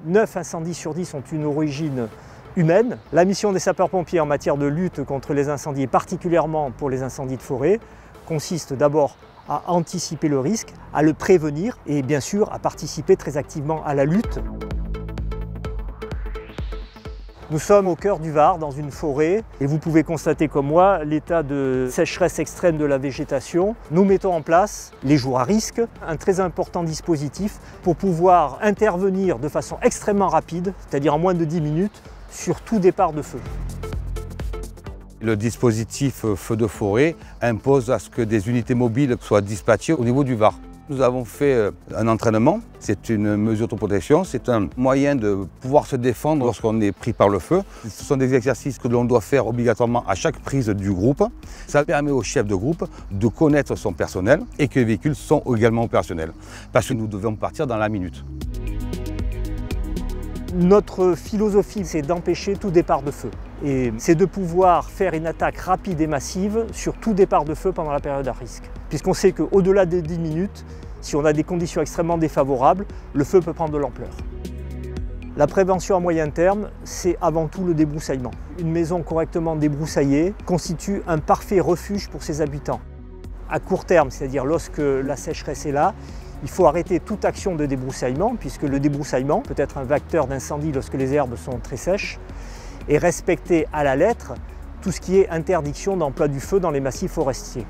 9 incendies sur 10 ont une origine humaine. La mission des sapeurs-pompiers en matière de lutte contre les incendies, et particulièrement pour les incendies de forêt, consiste d'abord à anticiper le risque, à le prévenir et bien sûr à participer très activement à la lutte. Nous sommes au cœur du Var, dans une forêt, et vous pouvez constater comme moi l'état de sécheresse extrême de la végétation. Nous mettons en place, les jours à risque, un très important dispositif pour pouvoir intervenir de façon extrêmement rapide, c'est-à-dire en moins de 10 minutes, sur tout départ de feu. Le dispositif feu de forêt impose à ce que des unités mobiles soient dispatchées au niveau du Var. Nous avons fait un entraînement, c'est une mesure de protection, c'est un moyen de pouvoir se défendre lorsqu'on est pris par le feu. Ce sont des exercices que l'on doit faire obligatoirement à chaque prise du groupe. Ça permet au chef de groupe de connaître son personnel et que les véhicules sont également opérationnels, parce que nous devons partir dans la minute. Notre philosophie, c'est d'empêcher tout départ de feu. Et c'est de pouvoir faire une attaque rapide et massive sur tout départ de feu pendant la période à risque. Puisqu'on sait qu'au-delà des 10 minutes, si on a des conditions extrêmement défavorables, le feu peut prendre de l'ampleur. La prévention à moyen terme, c'est avant tout le débroussaillement. Une maison correctement débroussaillée constitue un parfait refuge pour ses habitants. À court terme, c'est-à-dire lorsque la sécheresse est là, il faut arrêter toute action de débroussaillement, puisque le débroussaillement peut être un vecteur d'incendie lorsque les herbes sont très sèches, et respecter à la lettre tout ce qui est interdiction d'emploi du feu dans les massifs forestiers.